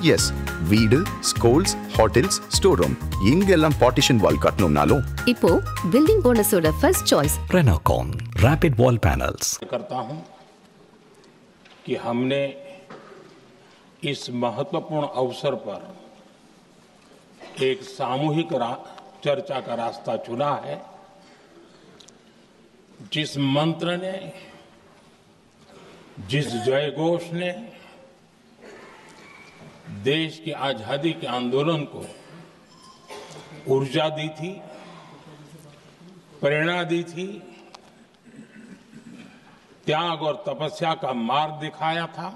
S, வீடு, schools, hotels, store room எங்கெல்லாம் partition wall கட்டணும்னாலும் இப்போ பில்டிங் ஓனர்ஸோட first choice Renocon Rapid Wall Panels. करता हूं कि हमने इस महत्वपूर्ण अवसर पर एक सामूहिक चर्चा का रास्ता चुना है, जिस मंत्र ने, जिस जयघोष ने देश की आजादी के आंदोलन को ऊर्जा दी थी, प्रेरणा दी थी, त्याग और तपस्या का मार्ग दिखाया था,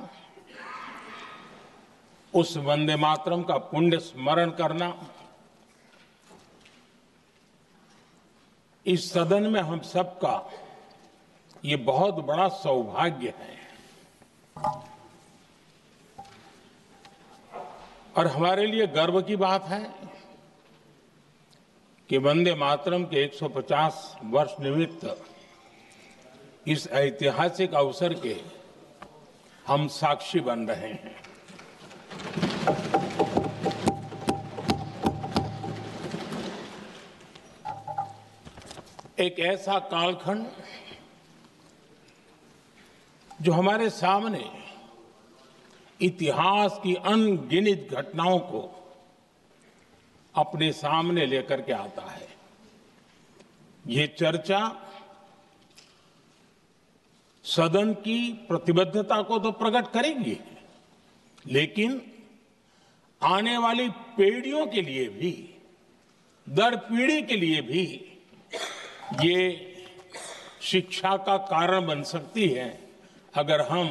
उस वंदे मातरम का पुण्य स्मरण करना इस सदन में हम सबका ये बहुत बड़ा सौभाग्य है। और हमारे लिए गर्व की बात है कि वंदे मातरम के 150 वर्ष निमित्त इस ऐतिहासिक अवसर के हम साक्षी बन रहे हैं। एक ऐसा कालखंड जो हमारे सामने इतिहास की अनगिनत घटनाओं को अपने सामने लेकर के आता है। ये चर्चा सदन की प्रतिबद्धता को तो प्रकट करेंगी, लेकिन आने वाली पीढ़ियों के लिए भी, दर पीढ़ी के लिए भी ये शिक्षा का कारण बन सकती है, अगर हम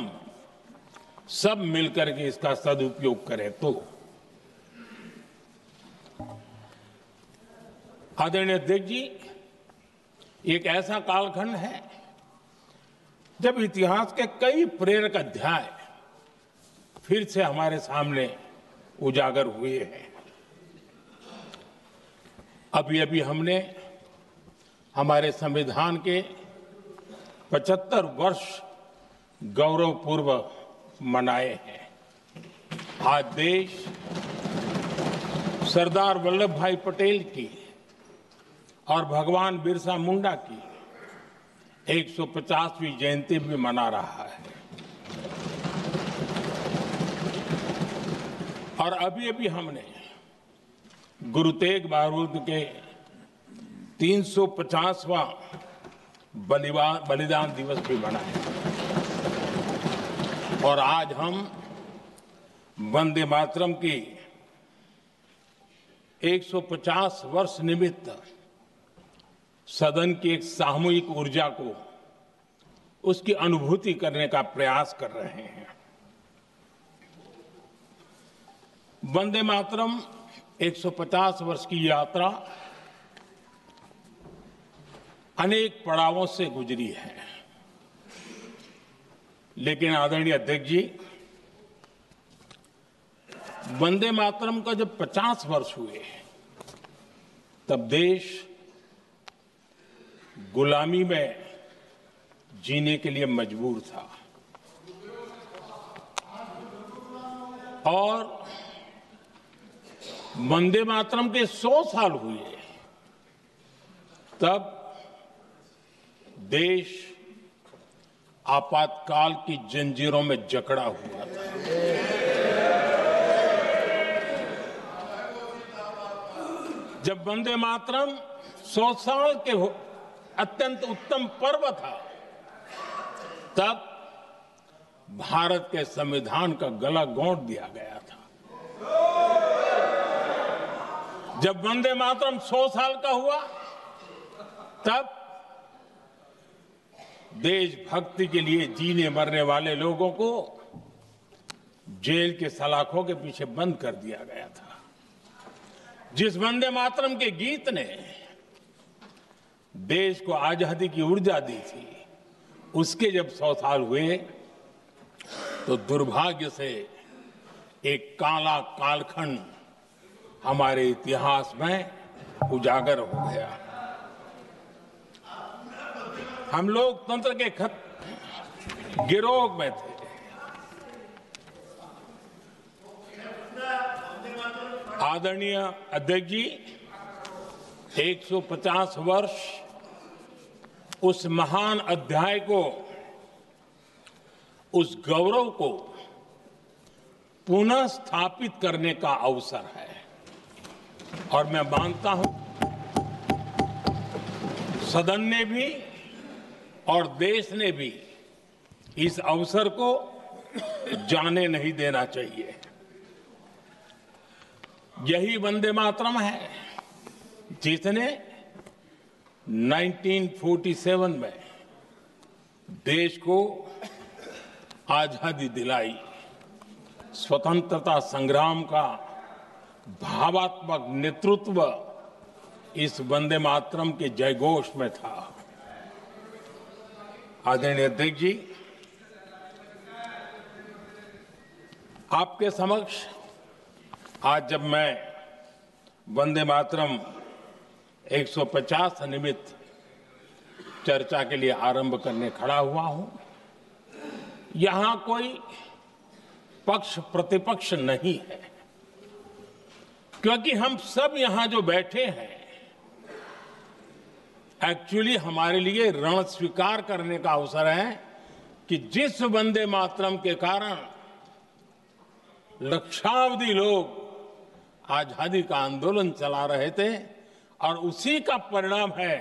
सब मिलकर के इसका सदुपयोग करें तो। आदरणीय अध्यक्ष जी, एक ऐसा कालखंड है जब इतिहास के कई प्रेरक अध्याय फिर से हमारे सामने उजागर हुए हैं। अभी अभी हमने हमारे संविधान के 75 वर्ष गौरवपूर्व मनाए हैं। आज देश सरदार वल्लभ भाई पटेल की और भगवान बिरसा मुंडा की 150वीं जयंती भी मना रहा है। और अभी अभी हमने गुरु तेग बहादुर के 350वां बलिदान दिवस भी मनाया। और आज हम वंदे मातरम की 150 वर्ष निमित्त सदन की एक सामूहिक ऊर्जा को, उसकी अनुभूति करने का प्रयास कर रहे हैं। वंदे मातरम 150 वर्ष की यात्रा अनेक पड़ावों से गुजरी है, लेकिन आदरणीय अध्यक्ष जी, वंदे मातरम का जब 50 वर्ष हुए तब देश गुलामी में जीने के लिए मजबूर था। और वंदे मातरम के 100 साल हुए तब देश आपातकाल की जंजीरों में जकड़ा हुआ था। जब वंदे मातरम 100 साल के अत्यंत उत्तम पर्व था, तब भारत के संविधान का गला घोंट दिया गया था। जब वंदे मातरम 100 साल का हुआ, तब देशभक्ति के लिए जीने मरने वाले लोगों को जेल के सलाखों के पीछे बंद कर दिया गया था। जिस वंदे मातरम के गीत ने देश को आजादी की ऊर्जा दी थी, उसके जब 100 साल हुए तो दुर्भाग्य से एक काला कालखंड हमारे इतिहास में उजागर हो गया। हम लोकतंत्र के गिरोह में थे। आदरणीय अध्यक्ष जी, 150 वर्ष उस महान अध्याय को, उस गौरव को पुनः स्थापित करने का अवसर है और मैं मानता हूं सदन ने भी और देश ने भी इस अवसर को जाने नहीं देना चाहिए। यही वंदे मातरम है जिसने 1947 में देश को आजादी दिलाई। स्वतंत्रता संग्राम का भावात्मक नेतृत्व इस वंदे मातरम के जयघोष में था। आदरणीय अध्यक्ष जी, आपके समक्ष आज जब मैं वंदे मातरम 150 निमित्त चर्चा के लिए आरंभ करने खड़ा हुआ हूं, यहां कोई पक्ष प्रतिपक्ष नहीं है, क्योंकि हम सब यहां जो बैठे हैं एक्चुअली हमारे लिए रण स्वीकार करने का अवसर है कि जिस वंदे मातरम के कारण लक्षावधि लोग आजादी का आंदोलन चला रहे थे और उसी का परिणाम है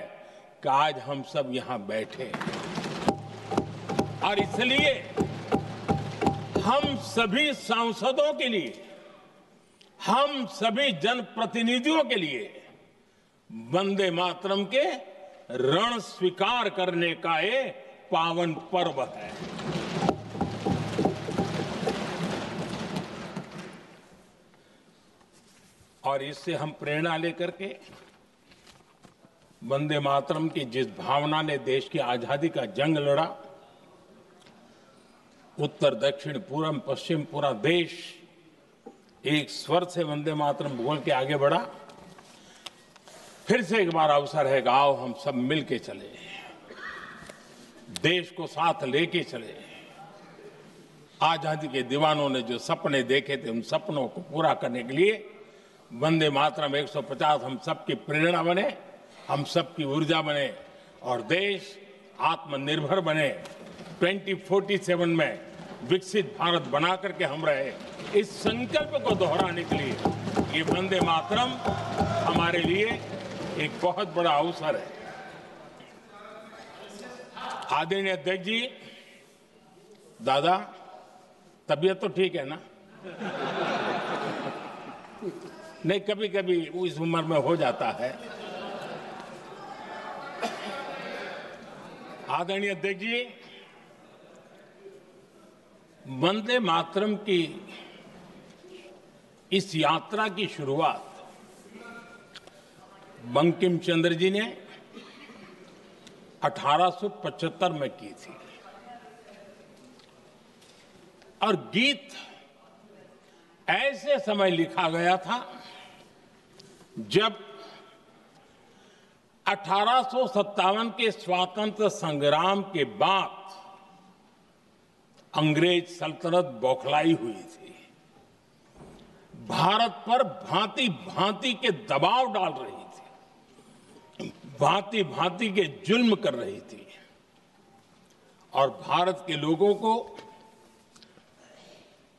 कि आज हम सब यहां बैठे हैं। और इसलिए हम सभी सांसदों के लिए, हम सभी जनप्रतिनिधियों के लिए वंदे मातरम के रण स्वीकार करने का ये पावन पर्व है। और इससे हम प्रेरणा लेकर के वंदे मातरम की जिस भावना ने देश की आजादी का जंग लड़ा, उत्तर दक्षिण पूर्व पश्चिम पूरा देश एक स्वर से वंदे मातरम बोल के आगे बढ़ा। फिर से एक बार अवसर है, आओ हम सब मिल के चले, देश को साथ लेके चले। आजादी के दीवानों ने जो सपने देखे थे उन सपनों को पूरा करने के लिए वंदे मातरम 150 हम सबकी प्रेरणा बने, हम सबकी ऊर्जा बने और देश आत्मनिर्भर बने। 2047 में विकसित भारत बना करके हम रहे, इस संकल्प को दोहराने के लिए ये वंदे मातरम हमारे लिए एक बहुत बड़ा अवसर है। आदरणीय अध्यक्ष जी, दादा तबीयत तो ठीक है ना? नहीं, कभी कभी इस उम्र में हो जाता है। आदरणीय अध्यक्ष जी, वंदे मातरम की इस यात्रा की शुरुआत बंकिम चंद्र जी ने 1875 में की थी और गीत ऐसे समय लिखा गया था जब 1857 के स्वातंत्र संग्राम के बाद अंग्रेज सल्तनत बौखलाई हुई थी, भारत पर भांति भांति के दबाव डाल रही थी, भांति भांति के जुल्म कर रही थी और भारत के लोगों को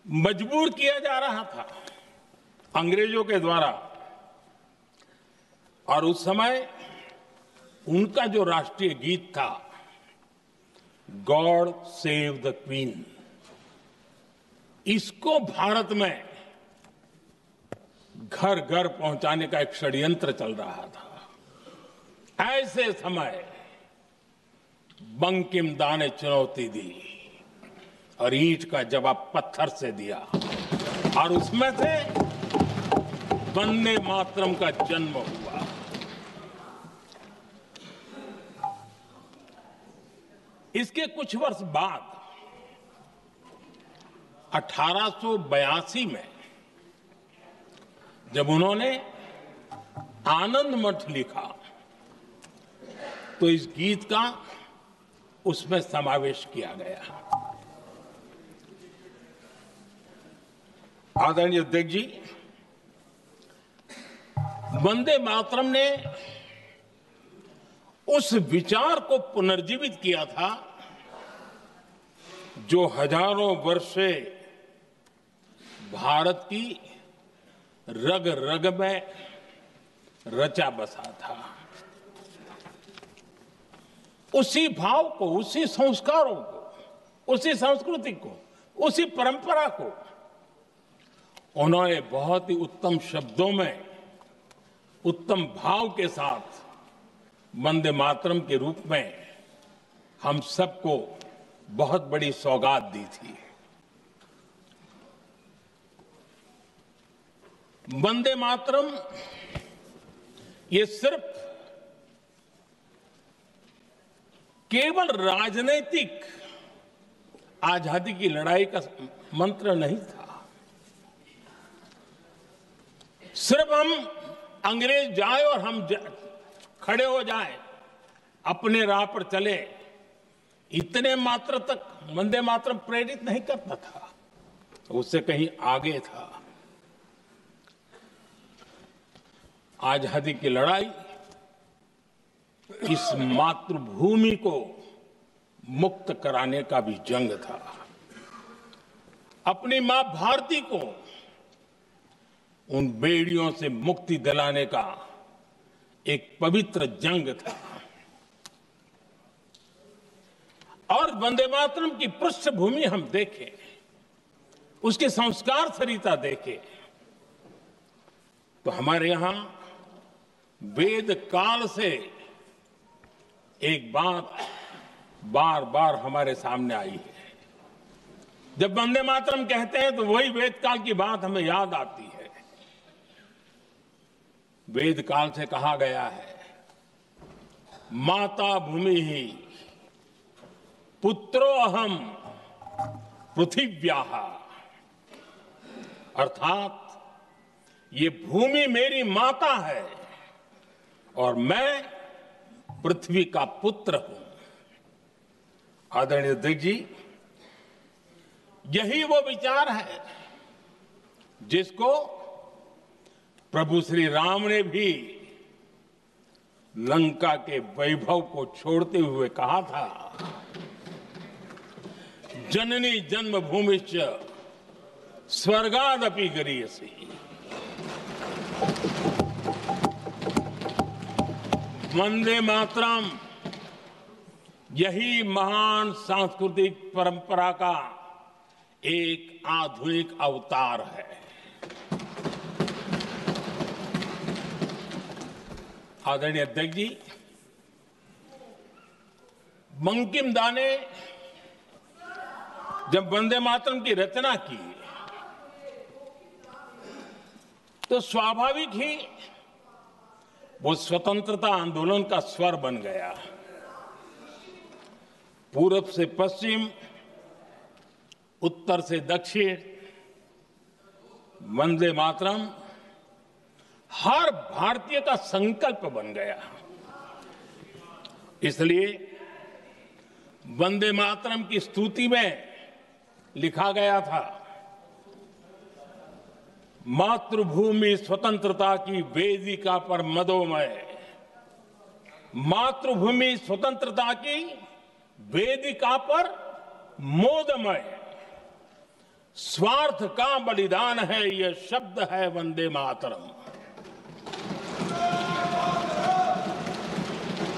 मजबूर किया जा रहा था अंग्रेजों के द्वारा। और उस समय उनका जो राष्ट्रीय गीत था, गॉड सेव द क्वीन, इसको भारत में घर घर पहुंचाने का एक षड्यंत्र चल रहा था। ऐसे समय बंकिम दा ने चुनौती दी और ईंट का जवाब पत्थर से दिया और उसमें से वंदे मातरम का जन्म हुआ। इसके कुछ वर्ष बाद 1882 में जब उन्होंने आनंद मठ लिखा तो इस गीत का उसमें समावेश किया गया। आदरणीय अध्यक्ष जी, वंदे मातरम ने उस विचार को पुनर्जीवित किया था जो हजारों वर्ष से भारत की रग रग में रचा बसा था। उसी भाव को, उसी संस्कारों को, उसी संस्कृति को, उसी परंपरा को उन्होंने बहुत ही उत्तम शब्दों में, उत्तम भाव के साथ वंदे मातरम के रूप में हम सबको बहुत बड़ी सौगात दी थी। वंदे मातरम ये सिर्फ केवल राजनीतिक आजादी की लड़ाई का मंत्र नहीं था। सिर्फ हम अंग्रेज जाए और हम खड़े हो जाए, अपने राह पर चले, इतने मात्र तक वंदे मातरम प्रेरित नहीं करता था, उससे कहीं आगे था। आजादी की लड़ाई इस मातृभूमि को मुक्त कराने का भी जंग था। अपनी मां भारती को उन बेड़ियों से मुक्ति दिलाने का एक पवित्र जंग था। और वंदे मातरम की पृष्ठभूमि हम देखें, उसके संस्कार सरिता देखें, तो हमारे यहां वेद काल से एक बात बार बार हमारे सामने आई है। जब वंदे मातरम कहते हैं तो वही वेद काल की बात हमें याद आती है। वेद काल से कहा गया है, माता भूमि ही पुत्रो अहम पृथिव्याः, अर्थात ये भूमि मेरी माता है और मैं पृथ्वी का पुत्र हूं। आदरणीय अध्यक्ष जी, यही वो विचार है जिसको प्रभु श्री राम ने भी लंका के वैभव को छोड़ते हुए कहा था, जननी जन्मभूमिश्च स्वर्गादपि गरीयसी। वंदे मातरम यही महान सांस्कृतिक परंपरा का एक आधुनिक अवतार है। आदरणीय अध्यक्ष जी, बंकिम दा ने जब वंदे मातरम की रचना की तो स्वाभाविक ही वो स्वतंत्रता आंदोलन का स्वर बन गया। पूरब से पश्चिम, उत्तर से दक्षिण, वंदे मातरम हर भारतीय का संकल्प बन गया। इसलिए वंदे मातरम की स्तुति में लिखा गया था, मातृभूमि स्वतंत्रता की वेदिका पर मदोमय, मातृभूमि स्वतंत्रता की वेदिका पर मोदमय, स्वार्थ का बलिदान है यह शब्द है वंदे मातरम।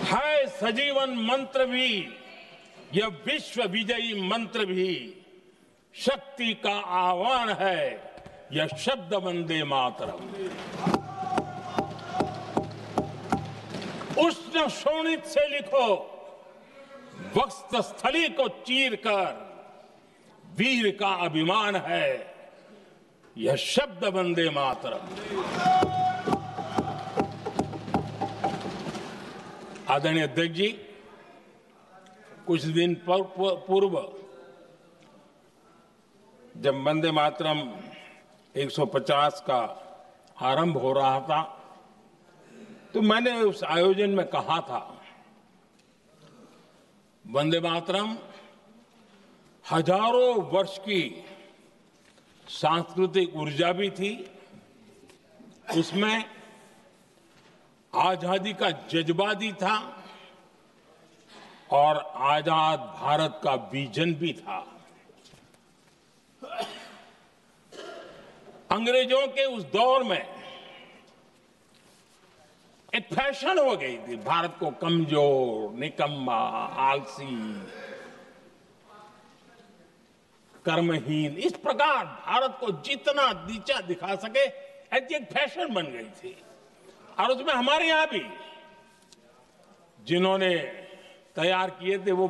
है सजीवन मंत्र भी यह विश्व विजयी मंत्र भी, शक्ति का आह्वान है यह शब्द वंदे मातरम। उष्ण शोणित से लिखो, वक्षस्थली को चीरकर, वीर का अभिमान है यह शब्द वंदे मातरम। आदरणीय अध्यक्ष जी, कुछ दिन पूर्व जब वंदे मातरम 150 का आरंभ हो रहा था तो मैंने उस आयोजन में कहा था, वंदे मातरम हजारों वर्ष की सांस्कृतिक ऊर्जा भी थी, उसमें आजादी का जज्बा भी था और आजाद भारत का विजन भी था। अंग्रेजों के उस दौर में एक फैशन हो गई थी भारत को कमजोर, निकम्मा, आलसी, कर्महीन, इस प्रकार भारत को जितना नीचा दिखा सके ऐसी एक फैशन बन गई थी। और उसमें हमारे यहां भी जिन्होंने तैयार किए थे वो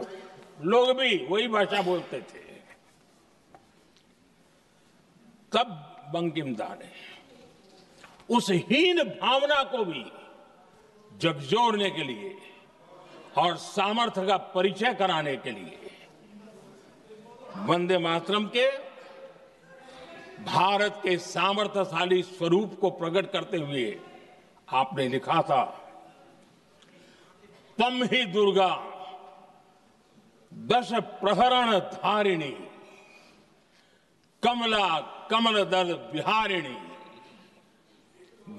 लोग भी वही भाषा बोलते थे। तब बंकिम दा ने उस हीन भावना को भी झकझोरने के लिए और सामर्थ्य का परिचय कराने के लिए वंदे मातरम के भारत के सामर्थ्यशाली स्वरूप को प्रकट करते हुए आपने लिखा था, तम ही दुर्गा दश प्रहरण धारिणी, कमला कमल दल विहारिणी,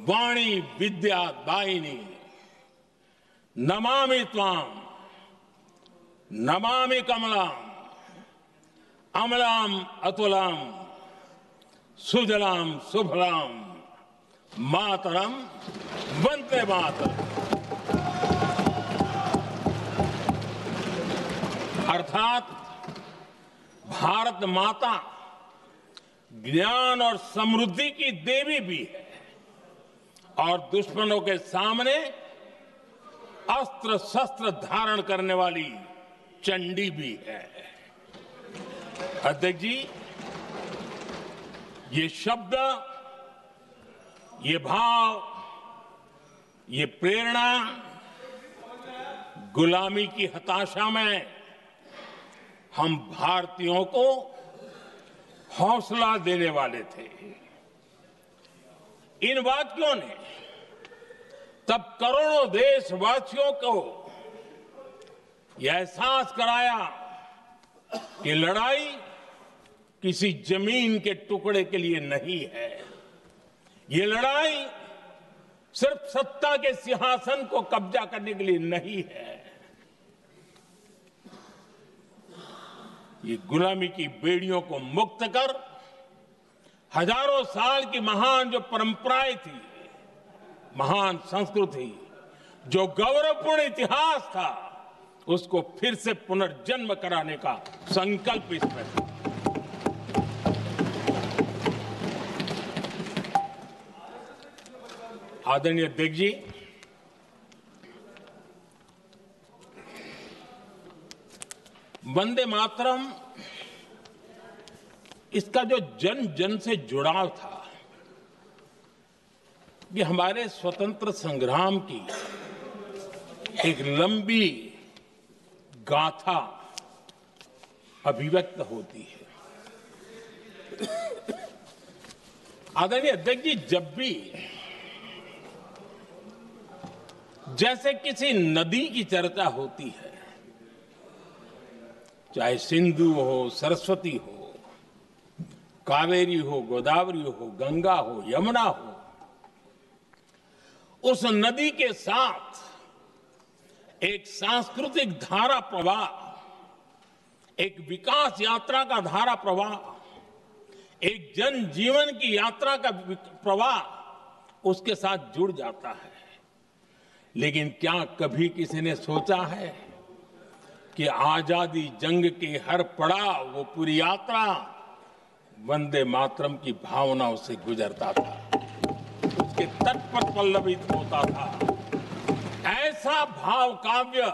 वाणी विद्या दायिनी, नमामि त्वाम नमामि कमलाम, अमलाम अतुलाम, सुजलाम सुफलाम, मातरम वंदे मातरम। अर्थात भारत माता ज्ञान और समृद्धि की देवी भी है और दुश्मनों के सामने अस्त्र शस्त्र धारण करने वाली चंडी भी है। अध्यक्ष जी, ये शब्द, ये भाव, ये प्रेरणा गुलामी की हताशा में हम भारतीयों को हौसला देने वाले थे। इन वाक्यों ने तब करोड़ों देशवासियों को यह एहसास कराया कि लड़ाई किसी जमीन के टुकड़े के लिए नहीं है। ये लड़ाई सिर्फ सत्ता के सिंहासन को कब्जा करने के लिए नहीं है। ये गुलामी की बेड़ियों को मुक्त कर हजारों साल की महान जो परंपराएं थी, महान संस्कृति, जो गौरवपूर्ण इतिहास था, उसको फिर से पुनर्जन्म कराने का संकल्प इसमें था। आदरणीय अध्यक्ष जी, वंदे मातरम, इसका जो जन जन से जुड़ाव था, ये हमारे स्वतंत्र संग्राम की एक लंबी गाथा अभिव्यक्त होती है। आदरणीय अध्यक्ष जी, जब भी जैसे किसी नदी की चर्चा होती है, चाहे सिंधु हो, सरस्वती हो, कावेरी हो, गोदावरी हो, गंगा हो, यमुना हो, उस नदी के साथ एक सांस्कृतिक धारा प्रवाह, एक विकास यात्रा का धारा प्रवाह, एक जन जीवन की यात्रा का प्रवाह उसके साथ जुड़ जाता है। लेकिन क्या कभी किसी ने सोचा है कि आजादी जंग के हर पड़ाव, वो पूरी यात्रा वंदे मातरम की भावनाओं से गुजरता था, उसके तट पर पल्लवित होता था। ऐसा भाव काव्य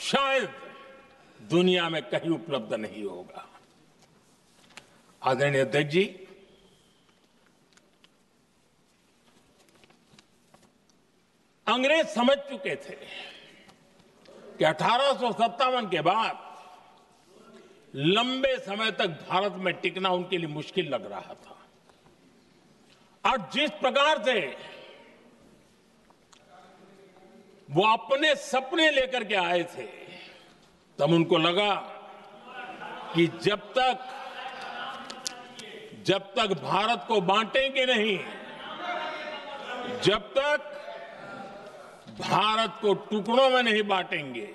शायद दुनिया में कहीं उपलब्ध नहीं होगा। आदरणीय अध्यक्ष जी, अंग्रेज समझ चुके थे कि 1857 के बाद लंबे समय तक भारत में टिकना उनके लिए मुश्किल लग रहा था। और जिस प्रकार से वो अपने सपने लेकर के आए थे, तब उनको लगा कि जब तक भारत को बांटेंगे नहीं, जब तक भारत को टुकड़ों में नहीं बांटेंगे,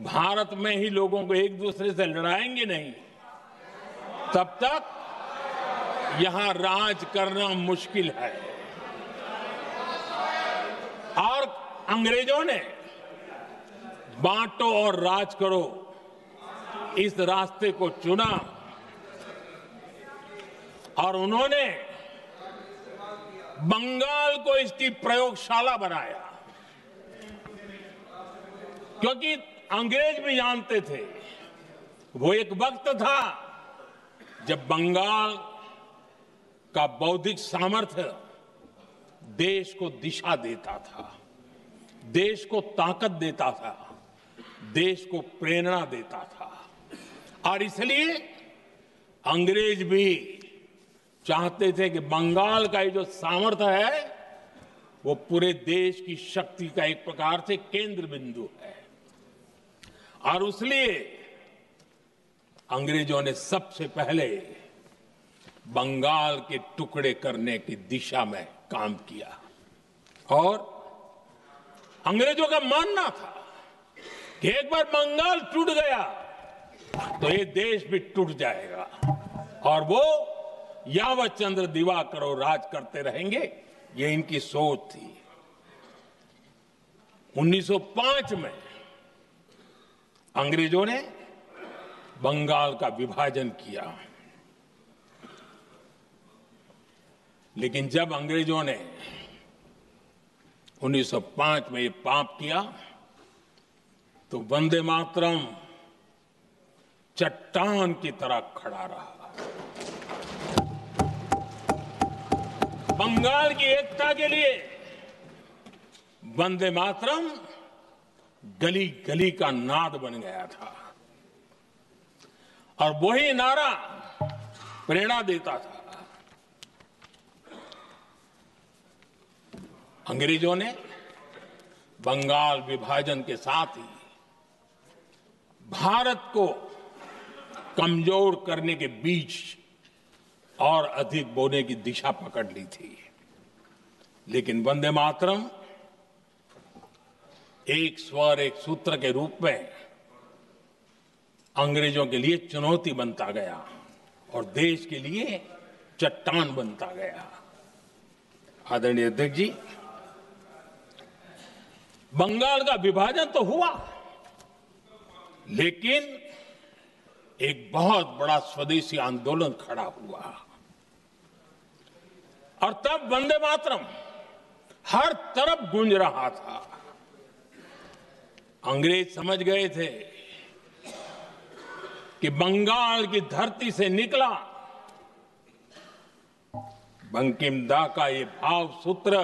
भारत में ही लोगों को एक दूसरे से लड़ाएंगे नहीं, तब तक यहां राज करना मुश्किल है। और अंग्रेजों ने बांटो और राज करो इस रास्ते को चुना और उन्होंने बंगाल को इसकी प्रयोगशाला बनाया, क्योंकि अंग्रेज भी जानते थे वो एक वक्त था जब बंगाल का बौद्धिक सामर्थ्य देश को दिशा देता था, देश को ताकत देता था, देश को प्रेरणा देता था। और इसलिए अंग्रेज भी चाहते थे कि बंगाल का ये जो सामर्थ्य है वो पूरे देश की शक्ति का एक प्रकार से केंद्र बिंदु है। और इसलिए अंग्रेजों ने सबसे पहले बंगाल के टुकड़े करने की दिशा में काम किया और अंग्रेजों का मानना था कि एक बार बंगाल टूट गया तो ये देश भी टूट जाएगा और वो यावत चंद्र दिवाकरो राज करते रहेंगे, ये इनकी सोच थी। 1905 में अंग्रेजों ने बंगाल का विभाजन किया, लेकिन जब अंग्रेजों ने 1905 में ये पाप किया तो वंदे मातरम चट्टान की तरह खड़ा रहा। बंगाल की एकता के लिए वंदे मातरम गली गली का नाद बन गया था और वही नारा प्रेरणा देता था। अंग्रेजों ने बंगाल विभाजन के साथ ही भारत को कमजोर करने के बीच और अधिक बोने की दिशा पकड़ ली थी, लेकिन वंदे मातरम एक स्वर एक सूत्र के रूप में अंग्रेजों के लिए चुनौती बनता गया और देश के लिए चट्टान बनता गया। आदरणीय अध्यक्ष जी, बंगाल का विभाजन तो हुआ, लेकिन एक बहुत बड़ा स्वदेशी आंदोलन खड़ा हुआ और तब वंदे मातरम हर तरफ गूंज रहा था। अंग्रेज समझ गए थे कि बंगाल की धरती से निकला बंकिम दा का ये भाव सूत्र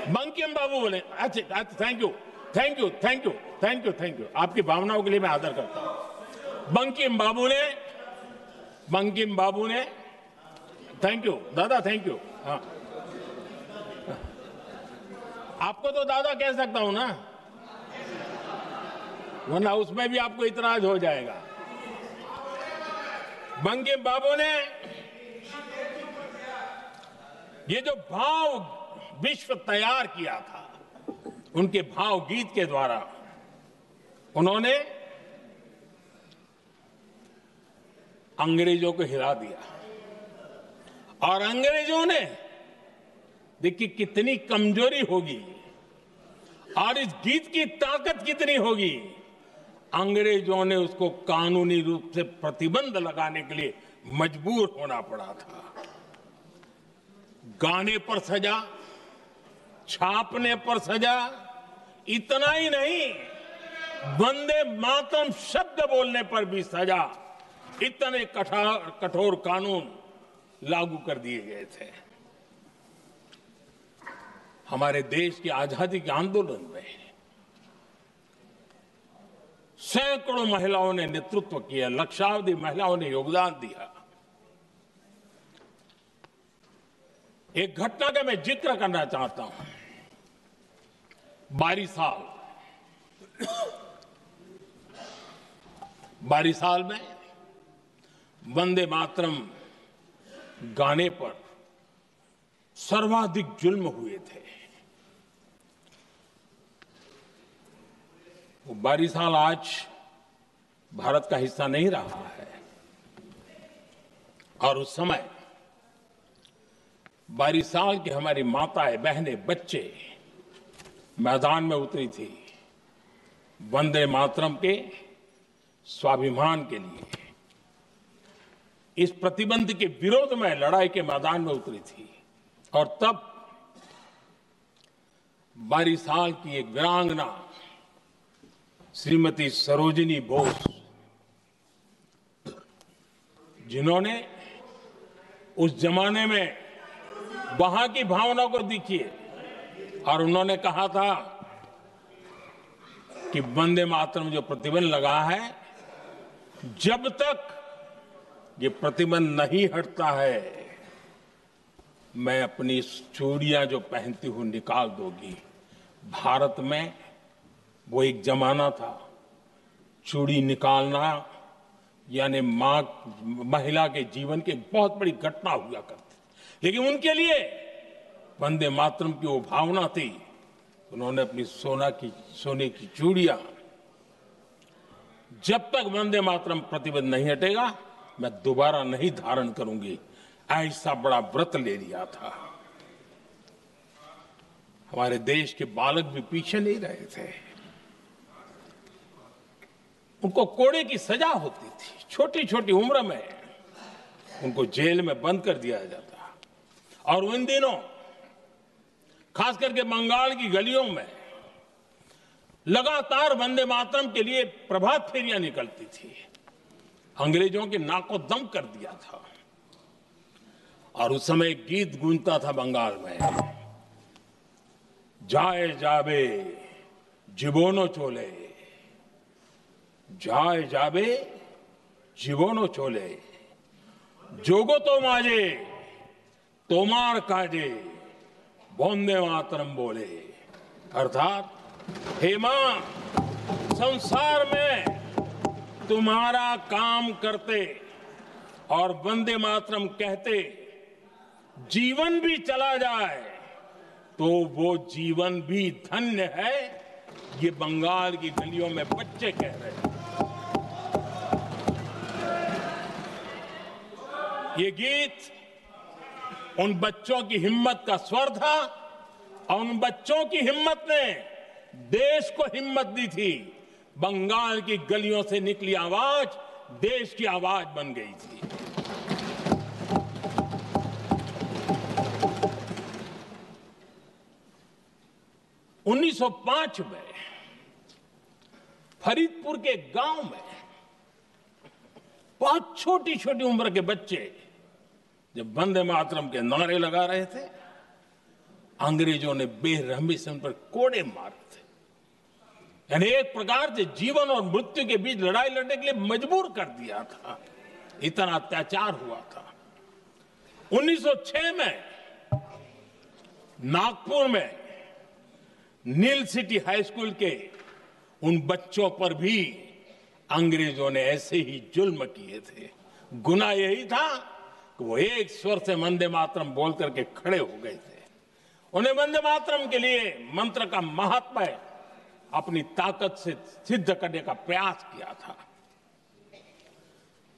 बंकिम बाबू बोले। अच्छा, thank you thank you thank you thank you thank you, आपकी भावनाओं के लिए मैं आदर करता हूं। बंकिम बाबू ने थैंक यू दादा, थैंक यू। हाँ, आपको तो दादा कह सकता हूं ना, वरना उसमें भी आपको इतराज हो जाएगा। बंकिम बाबू ने ये जो भाव विश्व तैयार किया था, उनके भाव गीत के द्वारा उन्होंने अंग्रेजों को हिला दिया और अंग्रेजों ने देखिए कितनी कमजोरी होगी और इस गीत की ताकत कितनी होगी। अंग्रेजों ने उसको कानूनी रूप से प्रतिबंध लगाने के लिए मजबूर होना पड़ा था। गाने पर सजा, छापने पर सजा, इतना ही नहीं, वंदे मातरम शब्द बोलने पर भी सजा। इतने कठोर कानून लागू कर दिए गए थे। हमारे देश की आजादी के आंदोलन में सैकड़ों महिलाओं ने नेतृत्व किया, लक्षावधि महिलाओं ने योगदान दिया। एक घटना का मैं जिक्र करना चाहता हूं। 22 साल में वंदे मातरम गाने पर सर्वाधिक जुल्म हुए थे। वो बारीसाल आज भारत का हिस्सा नहीं रहा है और उस समय बारीसाल की हमारी माताएं, बहनें, बच्चे मैदान में उतरी थी वंदे मातरम के स्वाभिमान के लिए। इस प्रतिबंध के विरोध में लड़ाई के मैदान में उतरी थी और तब बारीसाल की एक वीरांगना श्रीमती सरोजिनी बोस, जिन्होंने उस जमाने में वहां की भावना को देखिए और उन्होंने कहा था कि वंदे मातरम जो प्रतिबंध लगा है, जब तक ये प्रतिबंध नहीं हटता है मैं अपनी चूड़ियां जो पहनती हूं निकाल दूंगी। भारत में वो एक जमाना था, चूड़ी निकालना यानी महिला के जीवन की बहुत बड़ी घटना हुआ करती, लेकिन उनके लिए वंदे मातरम की वो भावना थी। उन्होंने अपनी सोने की चूड़ियां, जब तक वंदे मातरम प्रतिबंध नहीं हटेगा मैं दोबारा नहीं धारण करूंगी, ऐसा बड़ा व्रत ले लिया था। हमारे देश के बालक भी पीछे नहीं रहे थे। उनको कोड़े की सजा होती थी, छोटी छोटी उम्र में उनको जेल में बंद कर दिया जाता। और उन दिनों खास करके बंगाल की गलियों में लगातार वंदे मातरम के लिए प्रभात फेरियां निकलती थी। अंग्रेजों के नाक को दम कर दिया था। और उस समय गीत गूंजता था बंगाल में, जाए जाबे जीवोनो चोले, जाए जाबे जीवोनो चोले, जोगो तो माजे तोमार काजे वंदे मातरम बोले। अर्थात हे मां, संसार में तुम्हारा काम करते और वंदे मातरम कहते जीवन भी चला जाए तो वो जीवन भी धन्य है। ये बंगाल की गलियों में बच्चे कह रहे हैं। ये गीत उन बच्चों की हिम्मत का स्वर था और उन बच्चों की हिम्मत ने देश को हिम्मत दी थी। बंगाल की गलियों से निकली आवाज देश की आवाज बन गई थी। उन्नीस 1905 में फरीदपुर के गांव में बहुत छोटी छोटी उम्र के बच्चे जब वंदे मातरम के नारे लगा रहे थे, अंग्रेजों ने बेरहमी से उन पर कोड़े मारे थे। यानी एक प्रकार से जीवन और मृत्यु के बीच लड़ाई लड़ने के लिए मजबूर कर दिया था। इतना अत्याचार हुआ था। 1906 में नागपुर में नील सिटी हाई स्कूल के उन बच्चों पर भी अंग्रेजों ने ऐसे ही जुल्म किए थे। गुनाह यही था कि वो एक स्वर से वंदे मातरम बोल करके खड़े हो गए थे। उन्हें वंदे मातरम के लिए मंत्र का महात्म्य अपनी ताकत से सिद्ध करने का प्रयास किया था।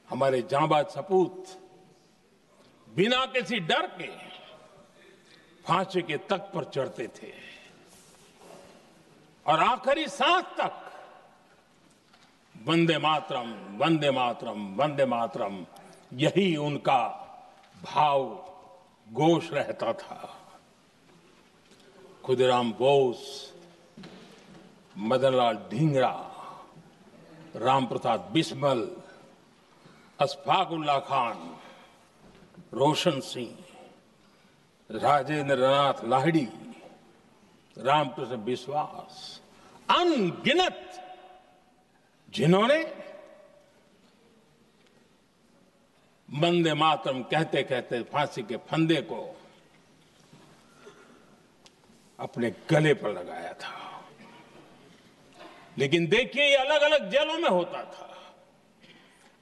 हमारे जांबाज सपूत बिना किसी डर के फांसी के तख्त पर चढ़ते थे और आखिरी सांस तक वंदे मातरम, वंदे मातरम, वंदे मातरम, यही उनका भाव घोष रहता था। खुदीराम बोस, मदनलाल ढींगरा, राम प्रसाद बिस्मल, अशफाकुल्ला खान, रोशन सिंह, राजेंद्र नाथ लाहिड़ी, रामकृष्ण विश्वास, अनगिनत जिन्होंने वंदे मातरम कहते कहते फांसी के फंदे को अपने गले पर लगाया था। लेकिन देखिए, ये अलग अलग जेलों में होता था,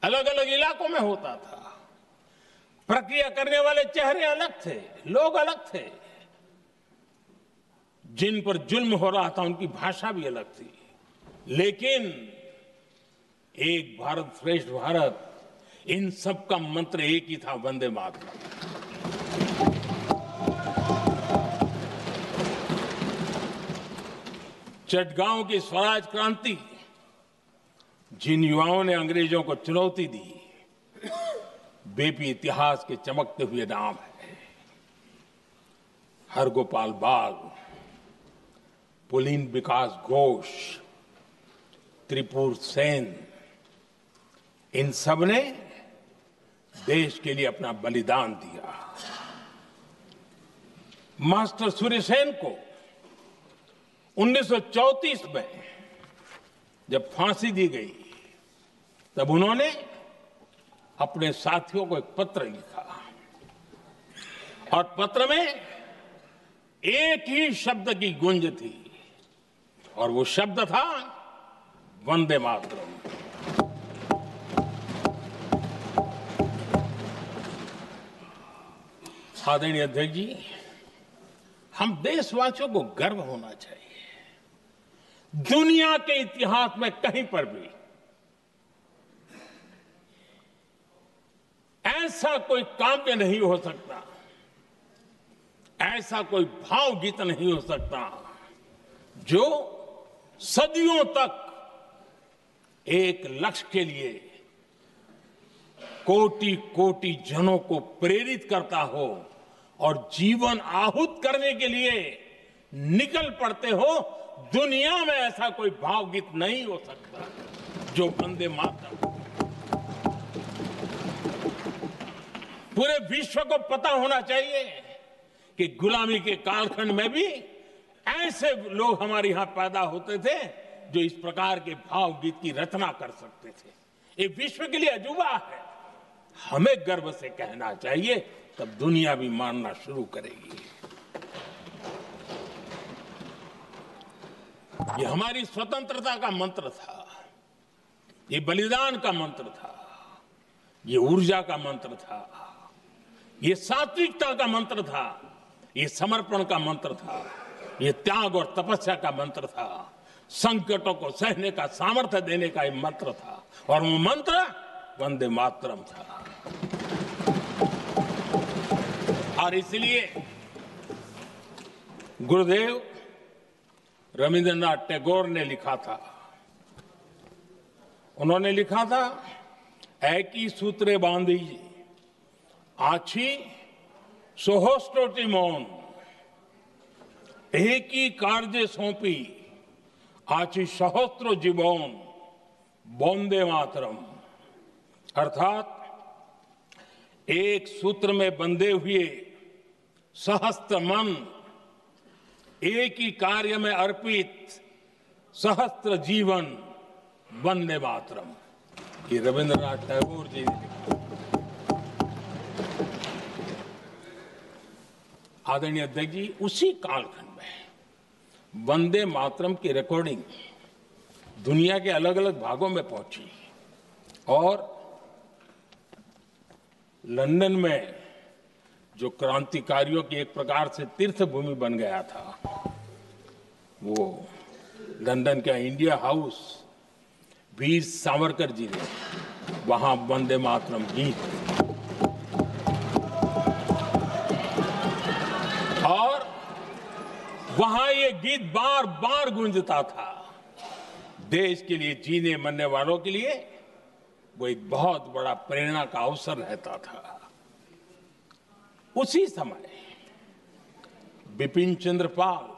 अलग अलग इलाकों में होता था। प्रक्रिया करने वाले चेहरे अलग थे, लोग अलग थे, जिन पर जुल्म हो रहा था उनकी भाषा भी अलग थी, लेकिन एक भारत श्रेष्ठ भारत, इन सब का मंत्र एक ही था, वंदे मातरम। चटगांव की स्वराज क्रांति, जिन युवाओं ने अंग्रेजों को चुनौती दी, वे भी इतिहास के चमकते हुए नाम है। हरगोपाल बाग, पुलिन विकास घोष, त्रिपुर सेन, इन सब ने देश के लिए अपना बलिदान दिया। मास्टर सूर्यसेन को 1934 में जब फांसी दी गई, तब उन्होंने अपने साथियों को एक पत्र लिखा और पत्र में एक ही शब्द की गूंज थी और वो शब्द था वंदे मातरम। आदरणीय अध्यक्ष जी, हम देशवासियों को गर्व होना चाहिए। दुनिया के इतिहास में कहीं पर भी ऐसा कोई काव्य नहीं हो सकता, ऐसा कोई भावगीत नहीं हो सकता जो सदियों तक एक लक्ष्य के लिए कोटि कोटि जनों को प्रेरित करता हो और जीवन आहूत करने के लिए निकल पड़ते हो। दुनिया में ऐसा कोई भावगीत नहीं हो सकता जो वंदे मातरम। पूरे विश्व को पता होना चाहिए कि गुलामी के कालखंड में भी ऐसे लोग हमारे यहां पैदा होते थे जो इस प्रकार के भावगीत की रचना कर सकते थे। ये विश्व के लिए अजूबा है, हमें गर्व से कहना चाहिए, तब दुनिया भी मानना शुरू करेगी। ये हमारी स्वतंत्रता का मंत्र था, ये बलिदान का मंत्र था, ये ऊर्जा का मंत्र था, ये सात्विकता का मंत्र था, ये समर्पण का मंत्र था, ये त्याग और तपस्या का मंत्र था, संकटों को सहने का सामर्थ्य देने का ये मंत्र था, और वो मंत्र वंदे मातरम था। और इसलिए गुरुदेव रविंद्रनाथ टैगोर ने लिखा था, उन्होंने लिखा था, एकी सूत्रे बांधी आछी सोहोस्टोटी मौन, एक ही कार्य सौंपी आची सहस्त्र जीवन वंदे मातरम। अर्थात एक सूत्र में बंधे हुए सहस्त्र मन, एक ही कार्य में अर्पित सहस्त्र जीवन वंदे मातरम। ये रविंद्रनाथ टैगोर जी ने लिखा। आदरणीय अध्यक्ष जी, उसी कालखंड में वंदे मातरम की रिकॉर्डिंग दुनिया के अलग अलग भागों में पहुंची और लंदन में जो क्रांतिकारियों की एक प्रकार से तीर्थ भूमि बन गया था, वो लंदन का इंडिया हाउस, वीर सावरकर जी ने वहां वंदे मातरम गीत, और वहां ये गीत बार बार गूंजता था। देश के लिए जीने मरने वालों के लिए वो एक बहुत बड़ा प्रेरणा का अवसर रहता था। उसी समय बिपिन चंद्र पाल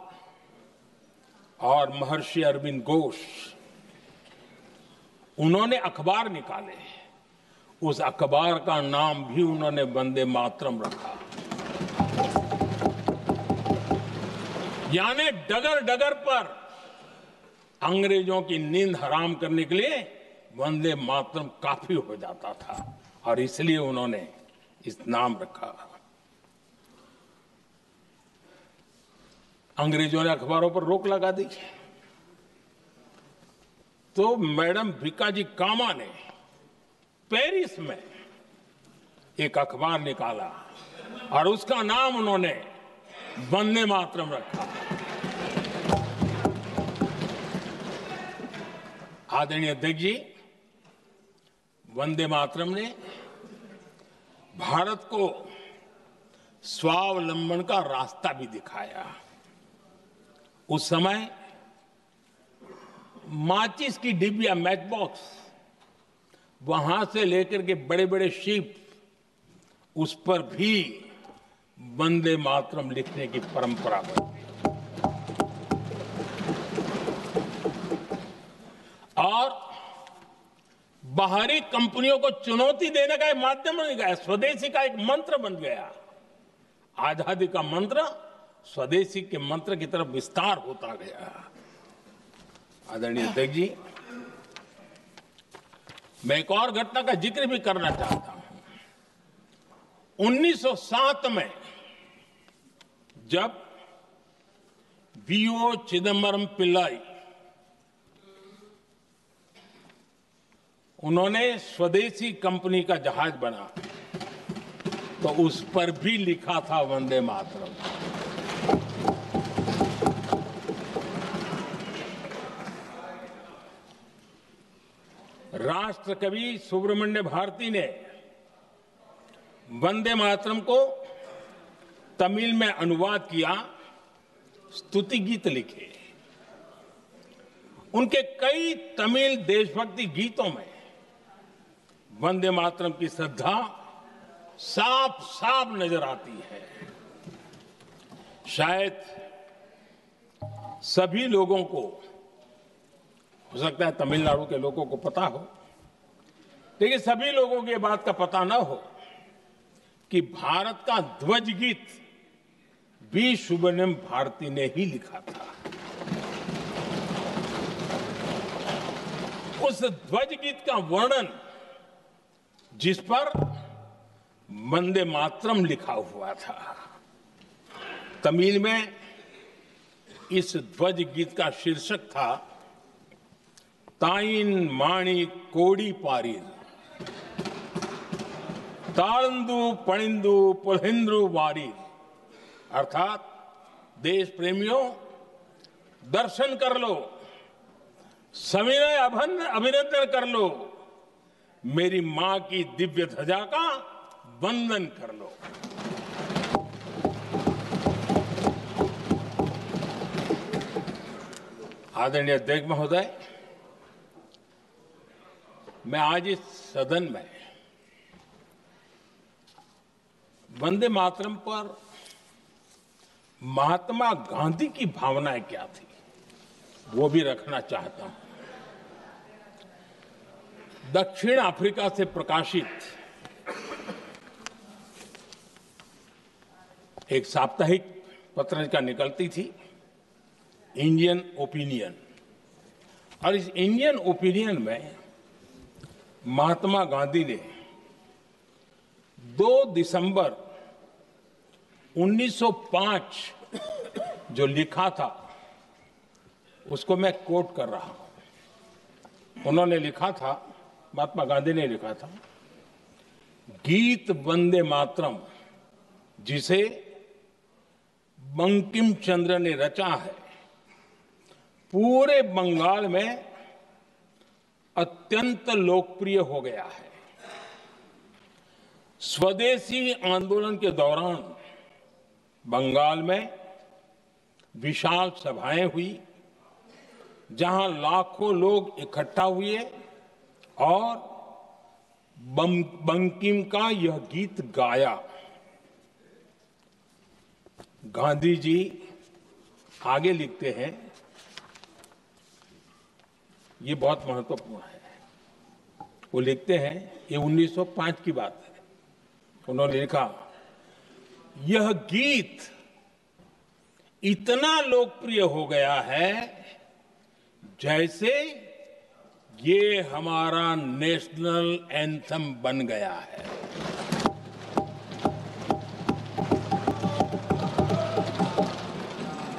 और महर्षि अरविंद घोष, उन्होंने अखबार निकाले, उस अखबार का नाम भी उन्होंने वंदे मातरम रखा। यानी डगर डगर पर अंग्रेजों की नींद हराम करने के लिए वंदे मातरम काफी हो जाता था, और इसलिए उन्होंने इस नाम रखा। अंग्रेजों ने अखबारों पर रोक लगा दी, तो मैडम भिकाजी कामा ने पेरिस में एक अखबार निकाला और उसका नाम उन्होंने वंदे मातरम रखा। आदरणीय अध्यक्ष जी, वंदे मातरम ने भारत को स्वावलंबन का रास्ता भी दिखाया। उस समय माचिस की डिब्बिया, मैच बॉक्स, वहां से लेकर के बड़े बड़े शिप, उस पर भी वंदे मातरम लिखने की परंपरा बनी और बाहरी कंपनियों को चुनौती देने का एक माध्यम बन गया, स्वदेशी का एक मंत्र बन गया। आजादी का मंत्र स्वदेशी के मंत्र की तरफ विस्तार होता गया। आदरणीय अध्यक्ष जी, मैं एक और घटना का जिक्र भी करना चाहता हूं। 1907 में जब वीओ चिदम्बरम पिल्लाई उन्होंने स्वदेशी कंपनी का जहाज बना तो उस पर भी लिखा था वंदे मातरम। राष्ट्र कवि सुब्रमण्य भारती ने वंदे मातरम को तमिल में अनुवाद किया, स्तुति गीत लिखे। उनके कई तमिल देशभक्ति गीतों में वंदे मातरम की श्रद्धा साफ साफ नजर आती है। शायद सभी लोगों को, हो सकता है तमिलनाडु के लोगों को पता हो, लेकिन सभी लोगों को यह बात का पता न हो कि भारत का ध्वज गीत वी सुब्रमण्यम भारती ने ही लिखा था। उस ध्वज गीत का वर्णन जिस पर वंदे मातरम लिखा हुआ था, तमिल में इस ध्वज गीत का शीर्षक था ताइन माणी कोड़ी पारीर, ताळंदु पणिंदु पुलहिंद्रु वारीर। अर्थात देश प्रेमियों, दर्शन कर लो, सविनय अभिनंदन कर लो, मेरी मां की दिव्य ध्वजा का वंदन कर लो। आदरणीय अध्यक्ष महोदय, मैं आज इस सदन में वंदे मातरम पर महात्मा गांधी की भावनाएं क्या थी वो भी रखना चाहता हूं। दक्षिण अफ्रीका से प्रकाशित एक साप्ताहिक पत्रिका निकलती थी, इंडियन ओपिनियन, और इस इंडियन ओपिनियन में महात्मा गांधी ने 2 दिसंबर 1905 जो लिखा था उसको मैं कोट कर रहा हूं। उन्होंने लिखा था, महात्मा गांधी ने लिखा था, गीत वंदे मातरम जिसे बंकिम चंद्र ने रचा है, पूरे बंगाल में अत्यंत लोकप्रिय हो गया है। स्वदेशी आंदोलन के दौरान बंगाल में विशाल सभाएं हुई जहां लाखों लोग इकट्ठा हुए और बंकिम का यह गीत गाया। गांधी जी आगे लिखते हैं, ये बहुत महत्वपूर्ण है। वो लिखते हैं, ये 1905 की बात है। उन्होंने लिखा, यह गीत इतना लोकप्रिय हो गया है जैसे ये हमारा नेशनल एंथम बन गया है।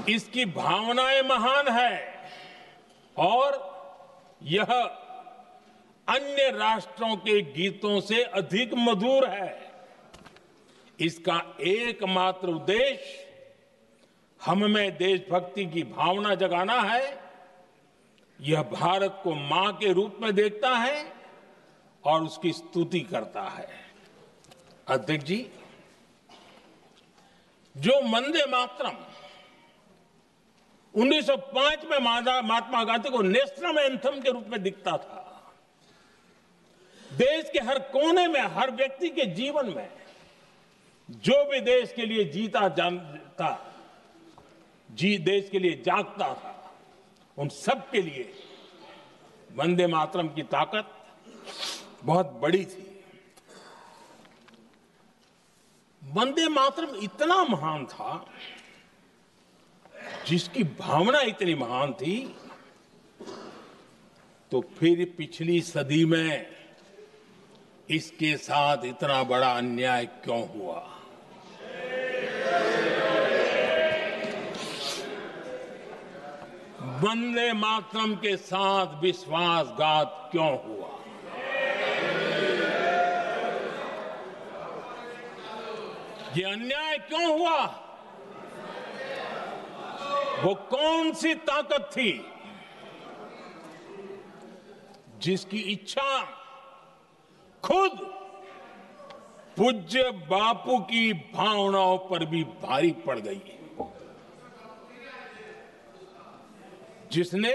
इसकी भावनाएं महान है और यह अन्य राष्ट्रों के गीतों से अधिक मधुर है। इसका एकमात्र उद्देश्य हम में देशभक्ति की भावना जगाना है। यह भारत को मां के रूप में देखता है और उसकी स्तुति करता है। अध्यक्ष जी, जो वंदे मातरम 1905 में महात्मा गांधी को नेशनल एंथम के रूप में दिखता था, देश के हर कोने में, हर व्यक्ति के जीवन में जो भी देश के लिए जीता जानता, देश के लिए जागता था, उन सब के लिए वंदे मातरम की ताकत बहुत बड़ी थी। वंदे मातरम इतना महान था, जिसकी भावना इतनी महान थी, तो फिर पिछली सदी में इसके साथ इतना बड़ा अन्याय क्यों हुआ? वंदे मातरम के साथ विश्वासघात क्यों हुआ? ये अन्याय क्यों हुआ? वो कौन सी ताकत थी जिसकी इच्छा खुद पूज्य बापू की भावनाओं पर भी भारी पड़ गई, जिसने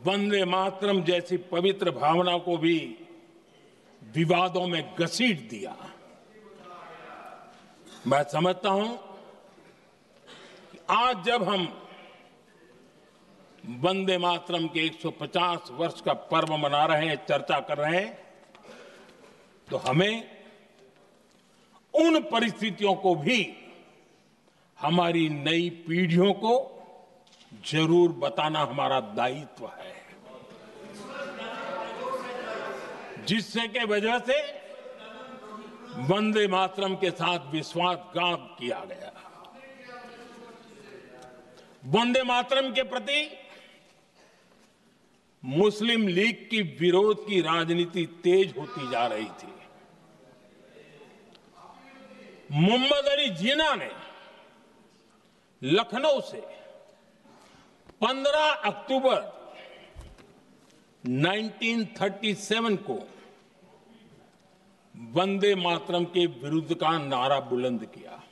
वंदे मातरम जैसी पवित्र भावना को भी विवादों में घसीट दिया। मैं समझता हूं कि आज जब हम वंदे मातरम के 150 वर्ष का पर्व मना रहे हैं, चर्चा कर रहे हैं, तो हमें उन परिस्थितियों को भी हमारी नई पीढ़ियों को जरूर बताना हमारा दायित्व है, जिससे के वजह से वंदे मातरम के साथ विश्वासघात किया गया। वंदे मातरम के प्रति मुस्लिम लीग की विरोध की राजनीति तेज होती जा रही थी। मोहम्मद अली जिन्ना ने लखनऊ से 15 अक्टूबर 1937 को वंदे मातरम के विरुद्ध का नारा बुलंद किया।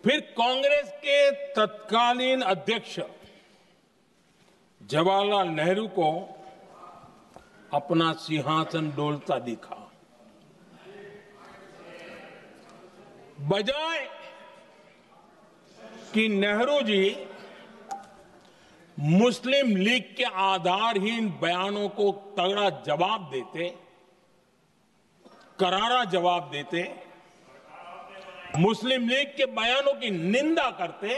फिर कांग्रेस के तत्कालीन अध्यक्ष जवाहरलाल नेहरू को अपना सिंहासन डोलता दिखा। बजाय कि नेहरू जी मुस्लिम लीग के आधारहीन बयानों को तगड़ा जवाब देते, करारा जवाब देते, मुस्लिम लीग के बयानों की निंदा करते,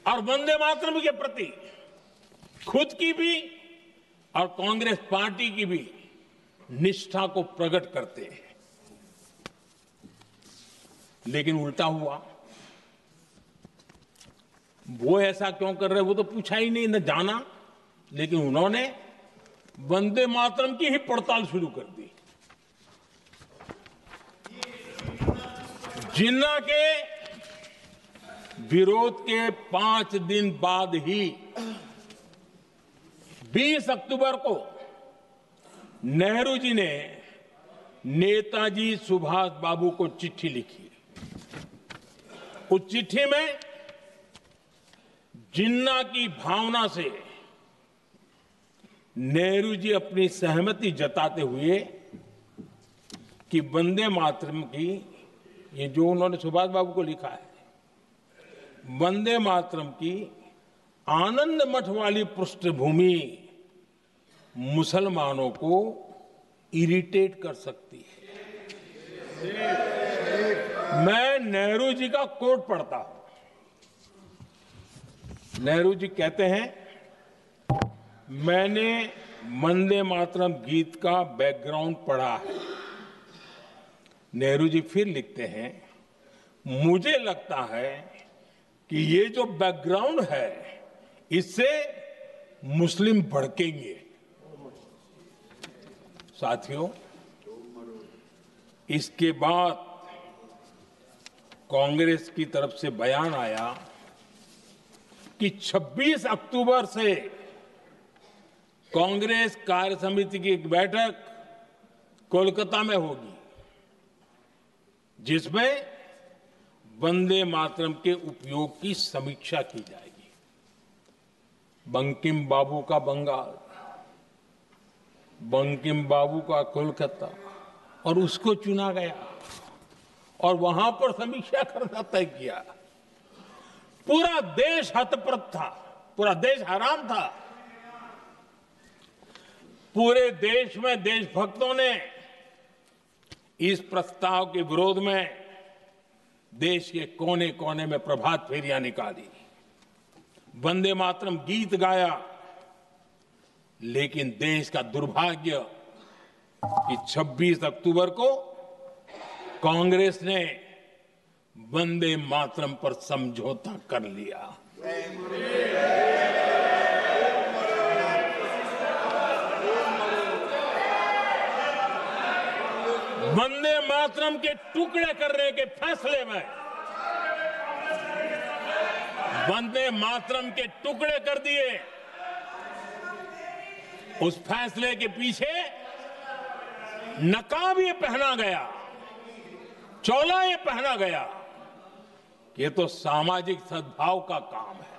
और वंदे मातरम के प्रति खुद की भी और कांग्रेस पार्टी की भी निष्ठा को प्रकट करते हैं। लेकिन उल्टा हुआ। वो ऐसा क्यों कर रहे, वो तो पूछा ही नहीं, न जाना। लेकिन उन्होंने वंदे मातरम की ही पड़ताल शुरू कर दी। जिन्ना के विरोध के 5 दिन बाद ही 20 अक्टूबर को नेहरू जी ने नेताजी सुभाष बाबू को चिट्ठी लिखी। उस चिट्ठी में जिन्ना की भावना से नेहरू जी अपनी सहमति जताते हुए कि वंदे मातरम की, ये जो उन्होंने सुभाष बाबू को लिखा है, वंदे मातरम की आनंद मठ वाली पृष्ठभूमि मुसलमानों को इरिटेट कर सकती है। मैं नेहरू जी का कोट पढ़ता हूं। नेहरू जी कहते हैं, मैंने वंदे मातरम गीत का बैकग्राउंड पढ़ा है। नेहरू जी फिर लिखते हैं, मुझे लगता है कि ये जो बैकग्राउंड है, इससे मुस्लिम भड़केंगे। साथियों, इसके बाद कांग्रेस की तरफ से बयान आया कि 26 अक्टूबर से कांग्रेस कार्य समिति की एक बैठक कोलकाता में होगी, जिसमें वंदे मातरम के उपयोग की समीक्षा की जाएगी। बंकिम बाबू का बंगाल, बंकिम बाबू का कोलकाता, और उसको चुना गया और वहां पर समीक्षा करना तय किया। पूरा देश हतप्रभ था, पूरा देश हैरान था। पूरे देश में देशभक्तों ने इस प्रस्ताव के विरोध में देश के कोने कोने में प्रभात फेरियां निकाली, वंदे मातरम गीत गाया। लेकिन देश का दुर्भाग्य कि 26 अक्टूबर को कांग्रेस ने वंदे मातरम पर समझौता कर लिया। वंदे मातरम के टुकड़े करने के फैसले में, वंदे मातरम के टुकड़े कर दिए। उस फैसले के पीछे नकाब ये पहना गया, चोला ये पहना गया कि ये तो सामाजिक सद्भाव का काम है।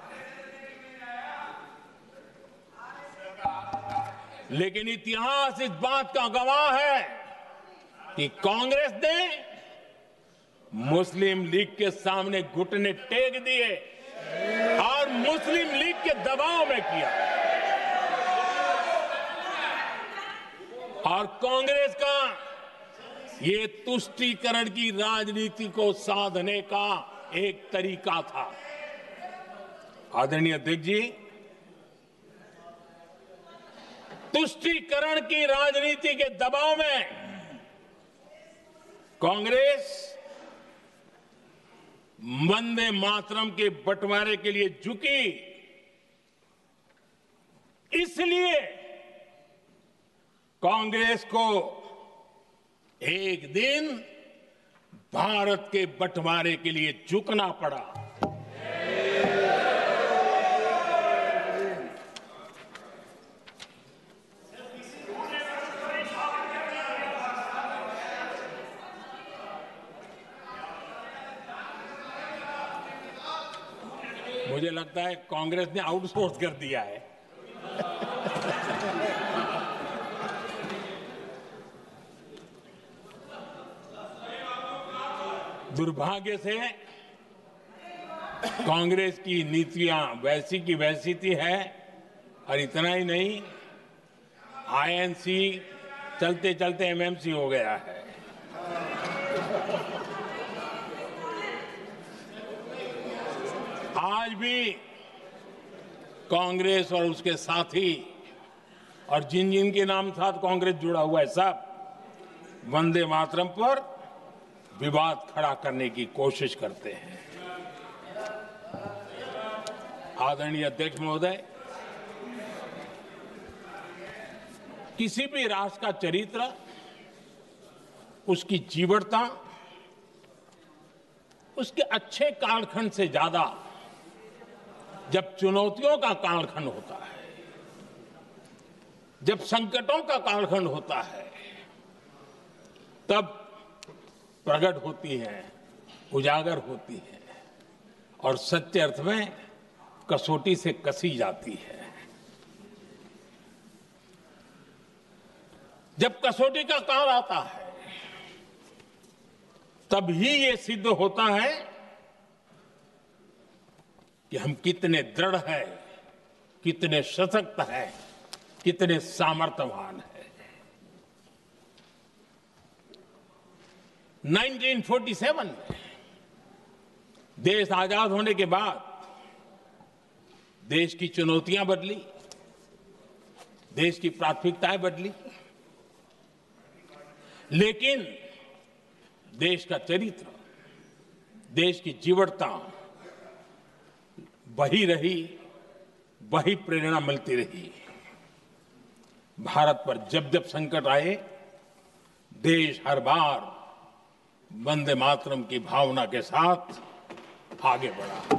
लेकिन इतिहास इस बात का गवाह है कि कांग्रेस ने मुस्लिम लीग के सामने घुटने टेक दिए और मुस्लिम लीग के दबाव में किया। और कांग्रेस का ये तुष्टीकरण की राजनीति को साधने का एक तरीका था। आदरणीय अध्यक्ष जी, तुष्टीकरण की राजनीति के दबाव में कांग्रेस वंदे मातरम के बंटवारे के लिए झुकी। इसलिए कांग्रेस को एक दिन भारत के बंटवारे के लिए झुकना पड़ा। मुझे लगता है कांग्रेस ने आउटसोर्स कर दिया है। दुर्भाग्य से कांग्रेस की नीतियां वैसी की वैसी थी है, और इतना ही नहीं, आईएनसी चलते चलते एमएमसी हो गया है। आज भी कांग्रेस और उसके साथी और जिन जिन के नाम साथ कांग्रेस जुड़ा हुआ है, सब वंदे मातरम पर विवाद खड़ा करने की कोशिश करते हैं। आदरणीय अध्यक्ष महोदय, किसी भी राष्ट्र का चरित्र, उसकी जीवटता, उसके अच्छे कालखंड से ज्यादा जब चुनौतियों का कालखंड होता है, जब संकटों का कालखंड होता है, तब प्रकट होती है, उजागर होती है और सच्चे अर्थ में कसौटी से कसी जाती है। जब कसौटी का काल आता है, तब ही ये सिद्ध होता है कि हम कितने दृढ़ हैं, कितने सशक्त हैं, कितने सामर्थ्यवान हैं। 1947 में देश आजाद होने के बाद देश की चुनौतियां बदली, देश की प्राथमिकताएं बदली, लेकिन देश का चरित्र, देश की जीवटता वही रही, वही प्रेरणा मिलती रही। भारत पर जब जब संकट आए, देश हर बार वंदे मातरम की भावना के साथ आगे बढ़ा।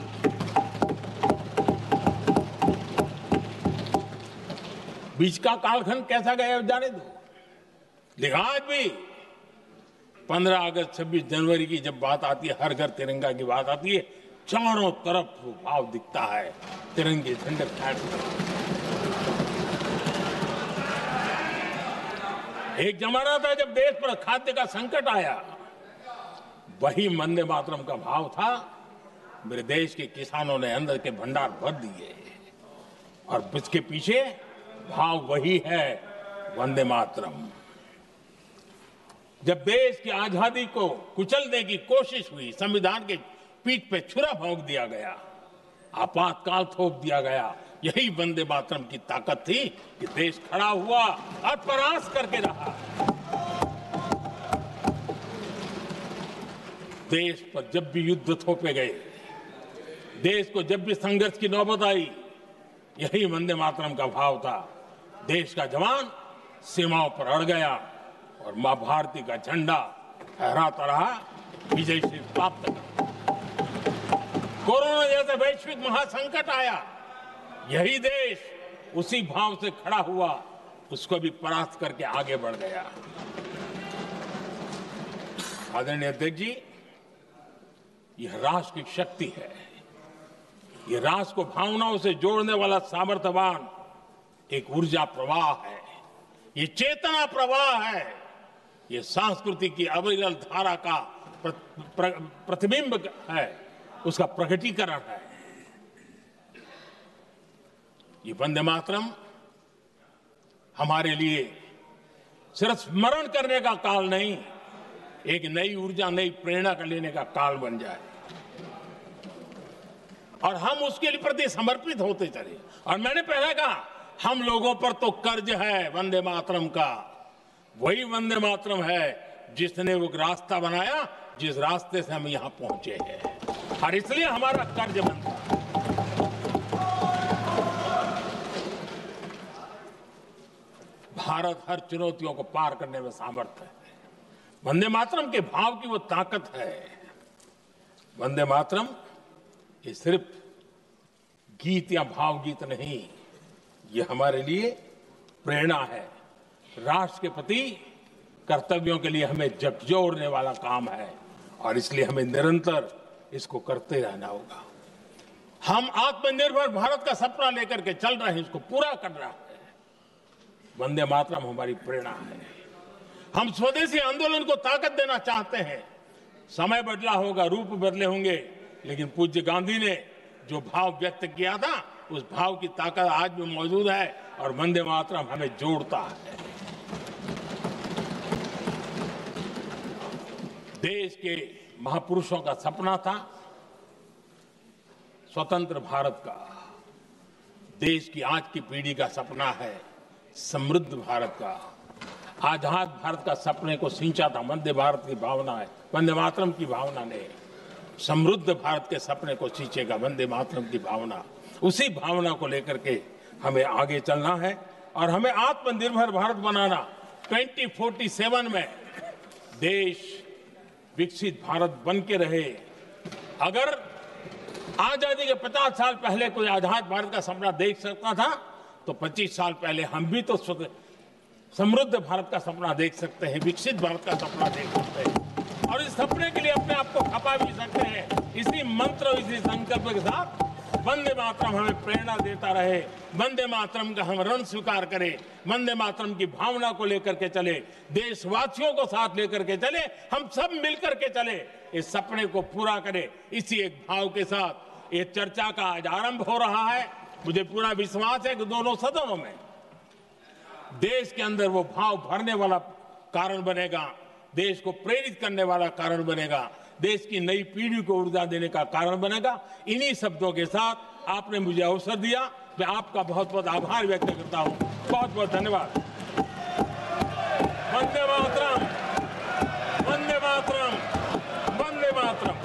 बीच का कालखंड कैसा गया जाने दो, लेकिन आज भी 15 अगस्त 26 जनवरी की जब बात आती है, हर घर तिरंगा की बात आती है, चारों तरफ वो भाव दिखता है, तिरंगे झंडे फहराते। एक जमाना था जब देश पर खाद्य का संकट आया, वही वंदे मातरम का भाव था। मेरे देश के किसानों ने अंदर के भंडार भर दिए और इसके पीछे भाव वही है, वंदे मातरम। जब देश की आजादी को कुचलने की कोशिश हुई, संविधान के पीठ पे छुरा भोंक दिया गया, आपातकाल थोप दिया गया, यही वंदे मातरम की ताकत थी कि देश खड़ा हुआ और परास्त करके रहा। देश पर जब भी युद्ध थोपे गए, देश को जब भी संघर्ष की नौबत आई, यही वंदे मातरम का भाव था। देश का जवान सीमाओं पर अड़ गया और मां भारती का झंडा फहराता रहा, विजय से प्राप्त कर। कोरोना जैसे वैश्विक महासंकट आया, यही देश उसी भाव से खड़ा हुआ, उसको भी परास्त करके आगे बढ़ गया। आदरणीय अध्यक्ष जी, यह राष्ट्र की शक्ति है, यह राष्ट्र को भावनाओं से जोड़ने वाला सामर्थ्यवान एक ऊर्जा प्रवाह है, ये चेतना प्रवाह है, ये संस्कृति की अविरल धारा का प्रतिबिंब है, उसका प्रकटीकरण है। ये वंदे मातरम हमारे लिए सिर्फ स्मरण करने का काल नहीं, एक नई ऊर्जा, नई प्रेरणा का लेने का काल बन जाए और हम उसके लिए प्रति समर्पित होते चले। और मैंने पहले कहा, हम लोगों पर तो कर्ज है वंदे मातरम का। वही वंदे मातरम है जिसने वो रास्ता बनाया, जिस रास्ते से हम यहां पहुंचे हैं, और इसलिए हमारा कर्ज बनता है। भारत हर चुनौतियों को पार करने में सामर्थ है। वंदे मातरम के भाव की वो ताकत है। वंदे मातरम ये सिर्फ गीत या भावगीत नहीं, ये हमारे लिए प्रेरणा है। राष्ट्र के प्रति कर्तव्यों के लिए हमें झकझोरने वाला काम है और इसलिए हमें निरंतर इसको करते रहना होगा। हम आत्मनिर्भर भारत का सपना लेकर के चल रहे हैं, इसको पूरा कर रहा है। वंदे मातरम हमारी प्रेरणा है। हम स्वदेशी आंदोलन को ताकत देना चाहते हैं। समय बदला होगा, रूप बदले होंगे, लेकिन पूज्य गांधी ने जो भाव व्यक्त किया था, उस भाव की ताकत आज भी मौजूद है और वंदे मातरम हमें जोड़ता है। देश के महापुरुषों का सपना था स्वतंत्र भारत का। देश की आज की पीढ़ी का सपना है समृद्ध भारत का। आजाद भारत का सपने को सिंचा था वंदे भारत की भावना है, वंदे मातरम की भावना ने। समृद्ध भारत के सपने को सिंचेगा वंदे मातरम की भावना। उसी भावना को लेकर के हमें आगे चलना है और हमें आत्मनिर्भर भारत बनाना। 2047 में देश विकसित भारत बन के रहे। अगर आजादी के 50 साल पहले कोई आजाद भारत का सपना देख सकता था, तो 25 साल पहले हम भी तो समृद्ध भारत का सपना देख सकते हैं, विकसित भारत का सपना देख सकते हैं और इस सपने के लिए अपने आप को खपा भी सकते हैं। इसी मंत्र, इसी संकल्प के साथ वंदे मातरम हमें प्रेरणा देता रहे। वंदे मातरम का हम ऋण स्वीकार करें, वंदे मातरम की भावना को लेकर के चले, देशवासियों को साथ लेकर के चले, हम सब मिलकर के चले, इस सपने को पूरा करें। इसी एक भाव के साथ ये चर्चा का आज आरंभ हो रहा है। मुझे पूरा विश्वास है कि दोनों सदनों में देश के अंदर वो भाव भरने वाला कारण बनेगा, देश को प्रेरित करने वाला कारण बनेगा, देश की नई पीढ़ी को ऊर्जा देने का कारण बनेगा। इन्हीं शब्दों के साथ आपने मुझे अवसर दिया, मैं आपका बहुत बहुत आभार व्यक्त करता हूं। बहुत बहुत धन्यवाद। वंदे मातरम, वंदे मातरम, वंदे मातरम।